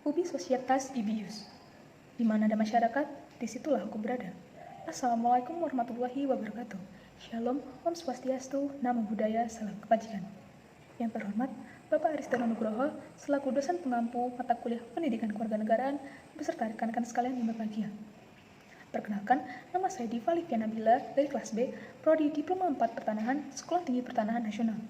Ubi Societas Ibius. Di mana ada masyarakat, disitulah hukum berada. Assalamualaikum warahmatullahi wabarakatuh. Shalom, Om Swastiastu, Namo Buddhaya, Salam Kebajikan. Yang terhormat, Bapak Aristono Nugroho, selaku dosen pengampu mata kuliah Pendidikan Kewarganegaraan, beserta rekan-rekan sekalian yang berbahagia. Perkenalkan, nama saya Diva Livia Nabila dari kelas B, Prodi Diploma 4 Pertanahan, Sekolah Tinggi Pertanahan Nasional.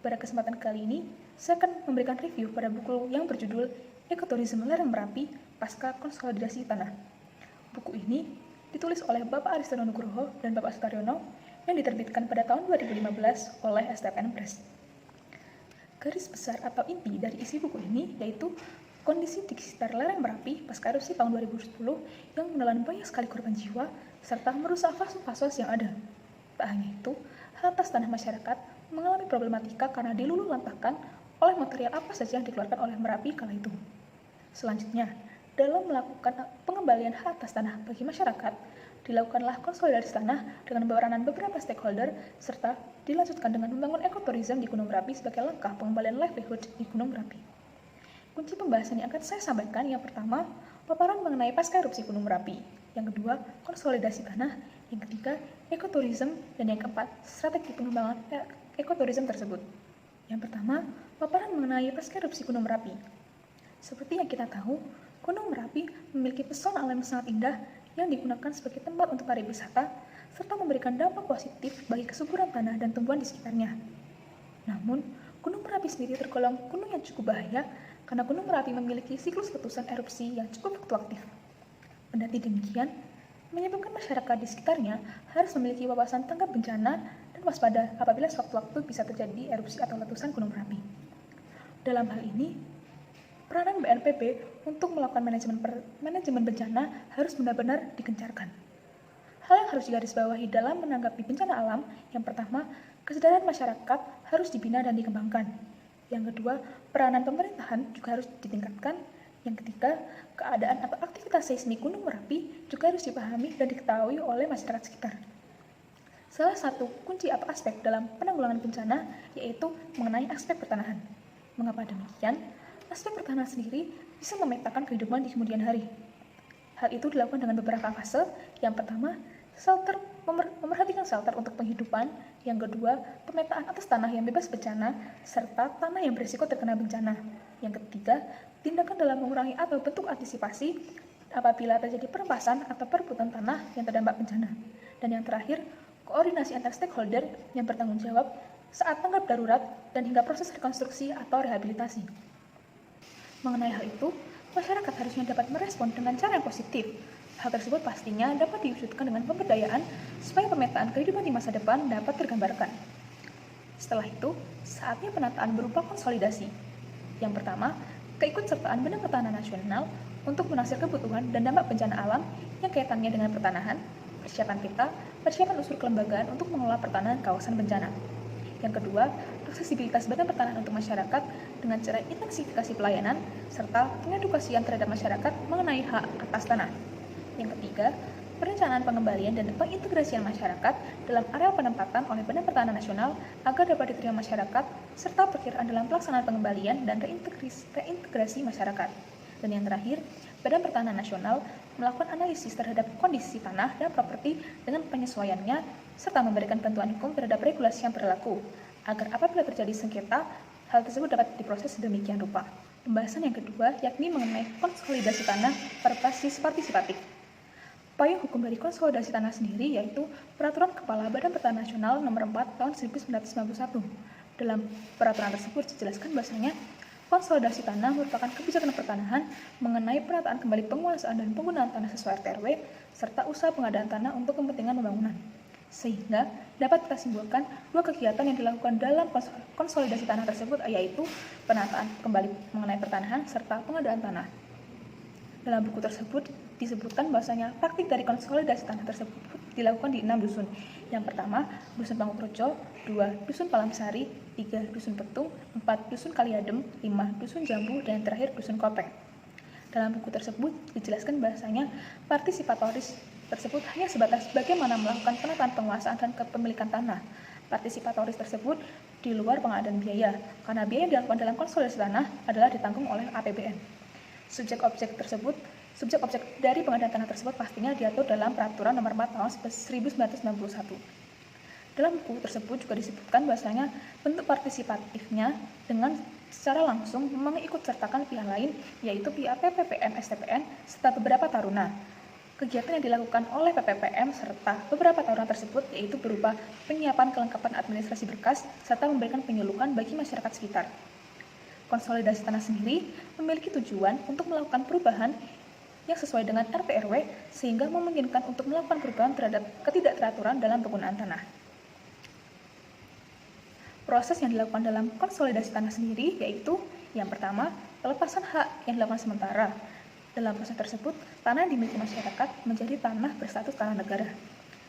Pada kesempatan kali ini, saya akan memberikan review pada buku yang berjudul Ekoturisme Lereng Merapi Pasca Konsolidasi Tanah. Buku ini ditulis oleh Bapak Aristono Nugroho dan Bapak Sutaryono yang diterbitkan pada tahun 2015 oleh STPN Press. Garis besar atau inti dari isi buku ini yaitu kondisi di sekitar lereng Merapi pasca erupsi tahun 2010 yang menelan banyak sekali korban jiwa serta merusak fasos-fasos yang ada. Tak hanya itu, hal atas tanah masyarakat mengalami problematika karena diluluhlantahkan oleh material apa saja yang dikeluarkan oleh Merapi kala itu. Selanjutnya, dalam melakukan pengembalian hak atas tanah bagi masyarakat, dilakukanlah konsolidasi tanah dengan peranan beberapa stakeholder, serta dilanjutkan dengan membangun ekoturisme di Gunung Merapi sebagai langkah pengembalian livelihood di Gunung Merapi. Kunci pembahasan yang akan saya sampaikan yang pertama, paparan mengenai pasca erupsi Gunung Merapi. Yang kedua, konsolidasi tanah. Yang ketiga, ekoturisme. Dan yang keempat, strategi pengembangan ekoturisme tersebut. Yang pertama, paparan mengenai pasca erupsi Gunung Merapi. Seperti yang kita tahu, Gunung Merapi memiliki pesona alam sangat indah yang digunakan sebagai tempat untuk pariwisata, serta memberikan dampak positif bagi kesuburan tanah dan tumbuhan di sekitarnya. Namun, Gunung Merapi sendiri tergolong gunung yang cukup bahaya karena Gunung Merapi memiliki siklus letusan erupsi yang cukup fluktuatif. Kendati demikian, menyebabkan masyarakat di sekitarnya harus memiliki wawasan tanggap bencana dan waspada apabila sewaktu-waktu bisa terjadi erupsi atau letusan Gunung Merapi. Dalam hal ini, peranan BNPB untuk melakukan manajemen bencana harus benar-benar digencarkan. Hal yang harus digarisbawahi dalam menanggapi bencana alam, yang pertama, kesadaran masyarakat harus dibina dan dikembangkan. Yang kedua, peranan pemerintahan juga harus ditingkatkan. Yang ketiga, keadaan atau aktivitas seismik Gunung Merapi juga harus dipahami dan diketahui oleh masyarakat sekitar. Salah satu kunci atau aspek dalam penanggulangan bencana yaitu mengenai aspek pertanahan. Mengapa demikian? Aspek pertanahan sendiri bisa memetakan kehidupan di kemudian hari. Hal itu dilakukan dengan beberapa fase. Yang pertama, shelter, memerhatikan shelter untuk penghidupan. Yang kedua, pemetaan atas tanah yang bebas bencana, serta tanah yang berisiko terkena bencana. Yang ketiga, tindakan dalam mengurangi atau bentuk antisipasi apabila terjadi perampasan atau perebutan tanah yang terdampak bencana. Dan yang terakhir, koordinasi antar stakeholder yang bertanggung jawab saat tanggap darurat dan hingga proses rekonstruksi atau rehabilitasi. Mengenai hal itu, masyarakat harusnya dapat merespon dengan cara yang positif. Hal tersebut pastinya dapat diwujudkan dengan pemberdayaan supaya pemetaan kehidupan di masa depan dapat tergambarkan. Setelah itu, saatnya penataan berupa konsolidasi. Yang pertama, keikutsertaan Badan Pertanahan Nasional untuk menaksir kebutuhan dan dampak bencana alam yang kaitannya dengan pertanahan, persiapan peta, persiapan unsur kelembagaan untuk mengelola pertanahan kawasan bencana. Yang kedua, aksesibilitas Badan Pertanahan untuk masyarakat dengan cara intensifikasi pelayanan serta pengedukasian terhadap masyarakat mengenai hak atas tanah. Yang ketiga, perencanaan pengembalian dan pengintegrasian masyarakat dalam areal penempatan oleh Badan Pertanahan Nasional agar dapat diterima masyarakat serta perkiraan dalam pelaksanaan pengembalian dan reintegrasi masyarakat. Dan yang terakhir, Badan Pertanahan Nasional melakukan analisis terhadap kondisi tanah dan properti dengan penyesuaiannya serta memberikan bantuan hukum terhadap regulasi yang berlaku agar apabila terjadi sengketa, hal tersebut dapat diproses sedemikian rupa. Pembahasan yang kedua yakni mengenai konsolidasi tanah berbasis partisipatif. Payung hukum dari konsolidasi tanah sendiri yaitu Peraturan Kepala Badan Pertanahan Nasional Nomor 4 Tahun 1991. Dalam peraturan tersebut dijelaskan bahwasanya konsolidasi tanah merupakan kebijakan pertanahan mengenai penataan kembali penguasaan dan penggunaan tanah sesuai RT/RW serta usaha pengadaan tanah untuk kepentingan pembangunan. Sehingga dapat kita simpulkan dua kegiatan yang dilakukan dalam konsolidasi tanah tersebut yaitu penataan kembali mengenai pertanahan serta pengadaan tanah. Dalam buku tersebut disebutkan bahwasanya praktik dari konsolidasi tanah tersebut dilakukan di 6 dusun. Yang pertama, Dusun Pangukrejo, 2 Dusun Palamsari, 3 Dusun Petung, 4 Dusun Kaliadem, 5 Dusun Jambu, dan yang terakhir Dusun Kopeng. Dalam buku tersebut dijelaskan bahwasanya partisipatoris tersebut hanya sebatas bagaimana melakukan penataan penguasaan dan kepemilikan tanah. Partisipatoris tersebut di luar pengadaan biaya, karena biaya yang dilakukan dalam konsolidasi tanah adalah ditanggung oleh APBN. Subjek objek dari pengadaan tanah tersebut pastinya diatur dalam Peraturan Nomor 4 Tahun 1991. Dalam buku tersebut juga disebutkan bahwasanya bentuk partisipatifnya dengan secara langsung mengikutsertakan pihak lain, yaitu pihak PPPM STPN serta beberapa taruna. Kegiatan yang dilakukan oleh PPPM serta beberapa taruna tersebut yaitu berupa penyiapan kelengkapan administrasi berkas serta memberikan penyuluhan bagi masyarakat sekitar. Konsolidasi tanah sendiri memiliki tujuan untuk melakukan perubahan yang sesuai dengan RT RW sehingga memungkinkan untuk melakukan perubahan terhadap ketidakteraturan dalam penggunaan tanah. Proses yang dilakukan dalam konsolidasi tanah sendiri yaitu yang pertama, pelepasan hak yang dilakukan sementara. Dalam proses tersebut, tanah yang dimiliki masyarakat menjadi tanah berstatus tanah negara.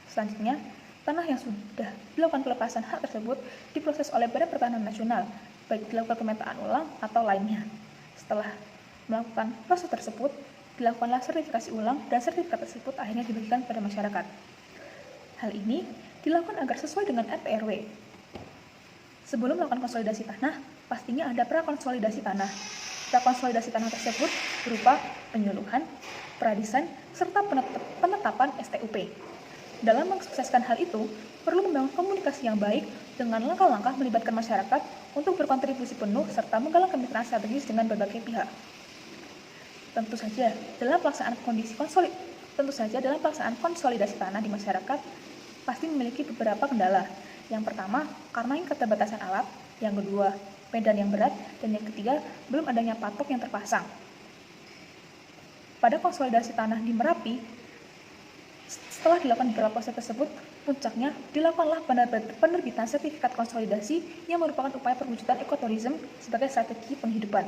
Selanjutnya, tanah yang sudah dilakukan pelepasan hak tersebut diproses oleh Badan Pertanahan Nasional, baik dilakukan pemetaan ulang atau lainnya. Setelah melakukan proses tersebut, dilakukanlah sertifikasi ulang dan sertifikat tersebut akhirnya dibagikan pada masyarakat. Hal ini dilakukan agar sesuai dengan RT RW. Sebelum melakukan konsolidasi tanah, pastinya ada prakonsolidasi tanah. Prakonsolidasi tanah tersebut berupa penyuluhan, pradesain, serta penetapan STUP. Dalam mensukseskan hal itu, perlu membangun komunikasi yang baik dengan langkah-langkah melibatkan masyarakat untuk berkontribusi penuh serta menggalang kemitraan strategis dengan berbagai pihak. Tentu saja, dalam pelaksanaan konsolidasi tanah di masyarakat, pasti memiliki beberapa kendala. Yang pertama, karena keterbatasan alat. Yang kedua, medan yang berat. Dan yang ketiga, belum adanya patok yang terpasang. Pada konsolidasi tanah di Merapi, setelah dilakukan beberapa proses tersebut, puncaknya dilakukanlah penerbitan sertifikat konsolidasi yang merupakan upaya perwujudan ekoturism sebagai strategi penghidupan.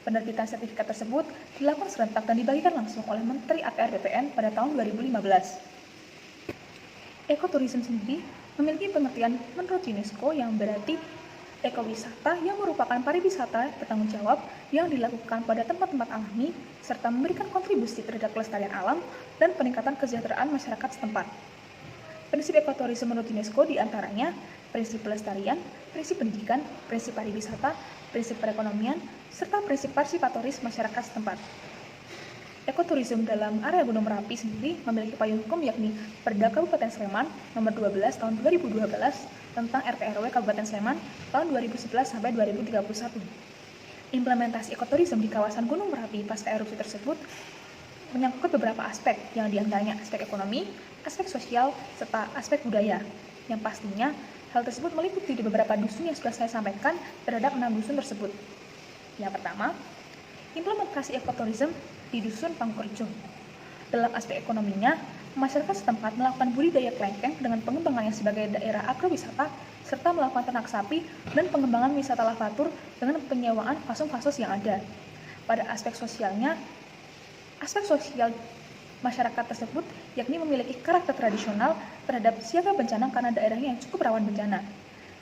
Penerbitan sertifikat tersebut dilakukan serentak dan dibagikan langsung oleh Menteri APR BPN pada tahun 2015. Ekoturism sendiri memiliki pengertian menurut UNESCO yang berarti ekowisata yang merupakan pariwisata bertanggung jawab yang dilakukan pada tempat-tempat alami serta memberikan kontribusi terhadap kelestarian alam dan peningkatan kesejahteraan masyarakat setempat. Prinsip ekoturism menurut UNESCO diantaranya prinsip pelestarian, prinsip pendidikan, prinsip pariwisata, prinsip perekonomian, serta prinsip partisipatoris masyarakat setempat. Ekoturism dalam area Gunung Merapi sendiri memiliki payung hukum yakni Perda Kabupaten Sleman nomor 12 tahun 2012 tentang RT RW Kabupaten Sleman tahun 2011 sampai 2031. Implementasi ekoturism di kawasan Gunung Merapi pasca erupsi tersebut menyangkut beberapa aspek, yang diantaranya aspek ekonomi, aspek sosial, serta aspek budaya. Yang pastinya hal tersebut meliputi di beberapa dusun yang sudah saya sampaikan terhadap 6 dusun tersebut. Yang pertama, implementasi ekoturism di Dusun Pangkurjo. Dalam aspek ekonominya, masyarakat setempat melakukan budidaya kelengkeng dengan pengembangannya sebagai daerah agrowisata, serta melakukan ternak sapi dan pengembangan wisata lavatur dengan penyewaan fasum-fasos yang ada. Pada aspek sosial masyarakat tersebut yakni memiliki karakter tradisional terhadap siaga bencana karena daerahnya yang cukup rawan bencana.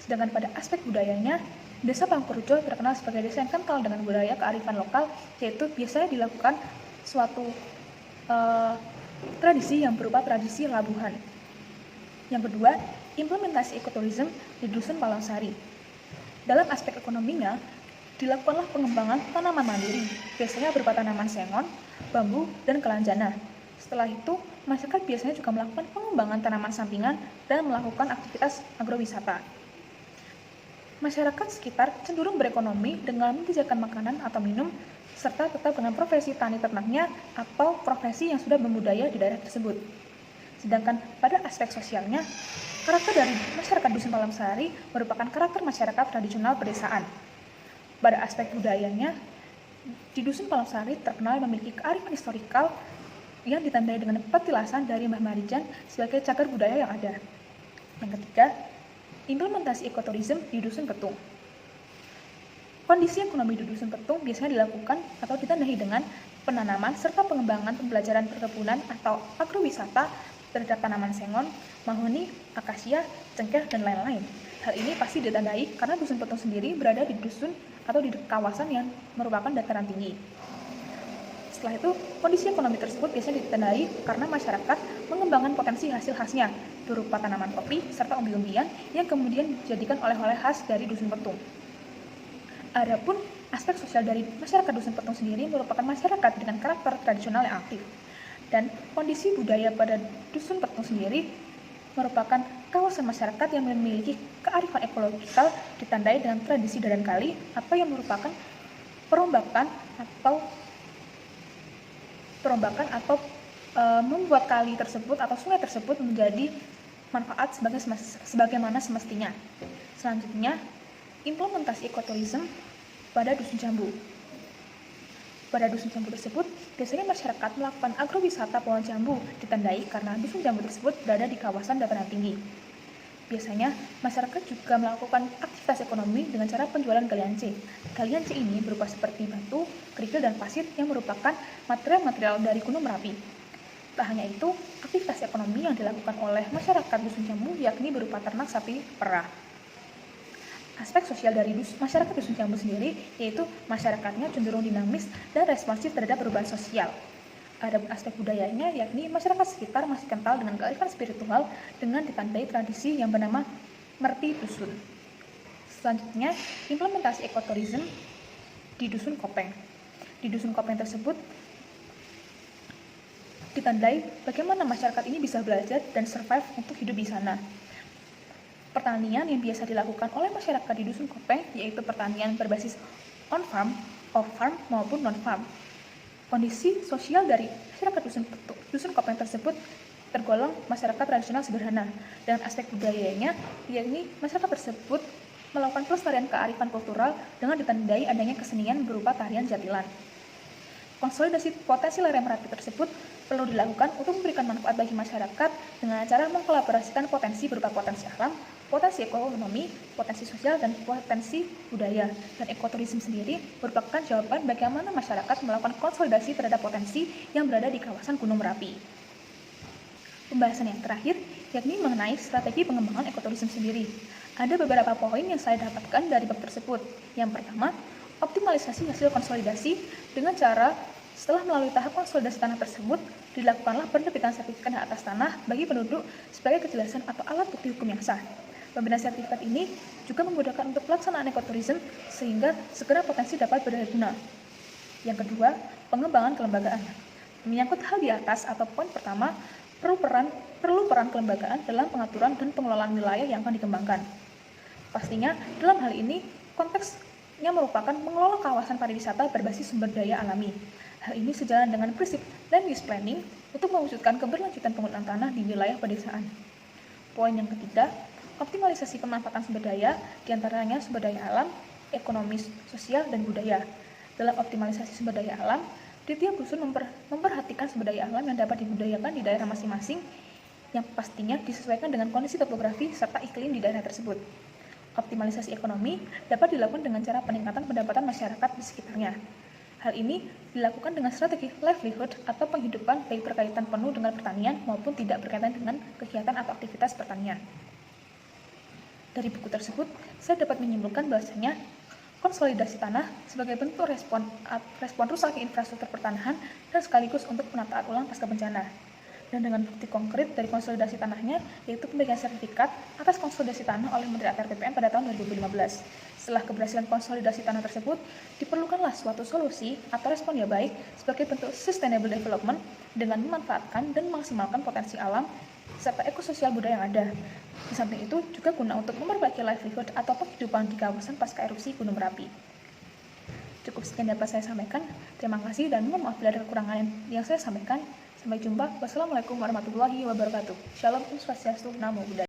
Sedangkan pada aspek budayanya, Desa Pangkurjo terkenal sebagai desa yang kental dengan budaya kearifan lokal, yaitu biasanya dilakukan suatu tradisi yang berupa tradisi labuhan. Yang kedua, implementasi ekoturism di Dusun Palangsari. Dalam aspek ekonominya, dilakukanlah pengembangan tanaman mandiri, biasanya berupa tanaman sengon, bambu, dan kelanjana. Setelah itu, masyarakat biasanya juga melakukan pengembangan tanaman sampingan dan melakukan aktivitas agrowisata. Masyarakat sekitar cenderung berekonomi dengan menyediakan makanan atau minum, serta tetap dengan profesi tani ternaknya atau profesi yang sudah berbudaya di daerah tersebut. Sedangkan pada aspek sosialnya, karakter dari masyarakat Dusun Palangsari merupakan karakter masyarakat tradisional pedesaan. Pada aspek budayanya, di Dusun Palangsari terkenal memiliki kearifan historikal yang ditandai dengan petilasan dari Mbah Marijan sebagai cagar budaya yang ada. Yang ketiga, implementasi ekoturism di Dusun Petung. Kondisi ekonomi di Dusun Petung biasanya dilakukan atau ditandai dengan penanaman serta pengembangan pembelajaran perkebunan atau agrowisata terhadap tanaman sengon, mahoni, akasia, cengkeh, dan lain-lain. Hal ini pasti ditandai karena Dusun Petung sendiri berada di dusun atau di kawasan yang merupakan dataran tinggi. Setelah itu, kondisi ekonomi tersebut biasanya ditandai karena masyarakat mengembangkan potensi hasil khasnya berupa tanaman kopi serta umbi-umbian yang kemudian dijadikan oleh-oleh khas dari Dusun Petung. Adapun Aspek sosial dari masyarakat Dusun Petung sendiri merupakan masyarakat dengan karakter tradisional yang aktif. Dan kondisi budaya pada Dusun Petung sendiri merupakan kawasan masyarakat yang memiliki kearifan ekologikal ditandai dengan tradisi dadan kali atau yang merupakan perombakan atau membuat kali tersebut atau sungai tersebut menjadi manfaat sebagaimana semestinya. Selanjutnya, implementasi ekoturism pada Dusun Jambu. Pada Dusun Jambu tersebut, biasanya masyarakat melakukan agrowisata pohon jambu ditandai karena Dusun Jambu tersebut berada di kawasan dataran tinggi. Biasanya, masyarakat juga melakukan aktivitas ekonomi dengan cara penjualan galian C. Galian C ini berupa seperti batu, kerikil, dan pasir yang merupakan material-material dari Gunung Merapi. Tak hanya itu, aktivitas ekonomi yang dilakukan oleh masyarakat Dusun Jambu yakni berupa ternak sapi perah. Aspek sosial dari masyarakat Dusun Jambu sendiri yaitu masyarakatnya cenderung dinamis dan responsif terhadap perubahan sosial. Ada aspek budayanya yakni masyarakat sekitar masih kental dengan kearifan spiritual dengan ditandai tradisi yang bernama Merti Dusun. Selanjutnya, implementasi ekoturism di Dusun Kopeng. Di Dusun Kopeng tersebut ditandai bagaimana masyarakat ini bisa belajar dan survive untuk hidup di sana. Pertanian yang biasa dilakukan oleh masyarakat di Dusun Kopeng yaitu pertanian berbasis on-farm, off-farm, maupun non-farm. Kondisi sosial dari masyarakat Dusun Kopeng tersebut tergolong masyarakat tradisional sederhana. Dengan aspek budayanya, yakni masyarakat tersebut melakukan pelestarian kearifan kultural dengan ditandai adanya kesenian berupa tarian jatilan. Konsolidasi potensi lereng Merapi tersebut perlu dilakukan untuk memberikan manfaat bagi masyarakat dengan cara mengkolaborasikan potensi berupa potensi alam, potensi ekonomi, potensi sosial, dan potensi budaya. Dan ekoturism sendiri merupakan jawaban bagaimana masyarakat melakukan konsolidasi terhadap potensi yang berada di kawasan Gunung Merapi. Pembahasan yang terakhir yakni mengenai strategi pengembangan ekoturism sendiri. Ada beberapa poin yang saya dapatkan dari bab tersebut. Yang pertama, optimalisasi hasil konsolidasi dengan cara setelah melalui tahap konsolidasi tanah tersebut, dilakukanlah penerbitan sertifikat hak atas tanah bagi penduduk sebagai kejelasan atau alat bukti hukum yang sah. Pemberian sertifikat ini juga memudahkan untuk pelaksanaan ekoturism sehingga segera potensi dapat berdaya guna. Yang kedua, pengembangan kelembagaan. Menyangkut hal di atas atau poin pertama, perlu peran kelembagaan dalam pengaturan dan pengelolaan wilayah yang akan dikembangkan. Pastinya, dalam hal ini, konteksnya merupakan mengelola kawasan pariwisata berbasis sumber daya alami. Hal ini sejalan dengan prinsip land use planning untuk mewujudkan keberlanjutan penggunaan tanah di wilayah pedesaan. Poin yang ketiga, optimalisasi pemanfaatan sumber daya, diantaranya sumber daya alam, ekonomi, sosial, dan budaya. Dalam optimalisasi sumber daya alam, di tiap dusun memperhatikan sumber daya alam yang dapat dibudidayakan di daerah masing-masing yang pastinya disesuaikan dengan kondisi topografi serta iklim di daerah tersebut. Optimalisasi ekonomi dapat dilakukan dengan cara peningkatan pendapatan masyarakat di sekitarnya. Hal ini dilakukan dengan strategi livelihood atau penghidupan baik berkaitan penuh dengan pertanian maupun tidak berkaitan dengan kegiatan atau aktivitas pertanian. Dari buku tersebut, saya dapat menyimpulkan bahwasanya konsolidasi tanah sebagai bentuk respon rusaknya infrastruktur pertanahan dan sekaligus untuk penataan ulang pasca bencana. Dan dengan bukti konkret dari konsolidasi tanahnya, yaitu pemberian sertifikat atas konsolidasi tanah oleh Menteri ATR BPN pada tahun 2015. Setelah keberhasilan konsolidasi tanah tersebut, diperlukanlah suatu solusi atau respon yang baik sebagai bentuk sustainable development dengan memanfaatkan dan memaksimalkan potensi alam serta ekososial budaya yang ada. Di samping itu, juga guna untuk memperbaiki livelihood atau penghidupan di kawasan pasca erupsi Gunung Merapi. Cukup sekian dapat saya sampaikan. Terima kasih dan mohon maaf bila ada kekurangan yang saya sampaikan. Sampai jumpa. Wassalamualaikum warahmatullahi wabarakatuh. Shalom, Om Swastiastu, Namo Buddhaya.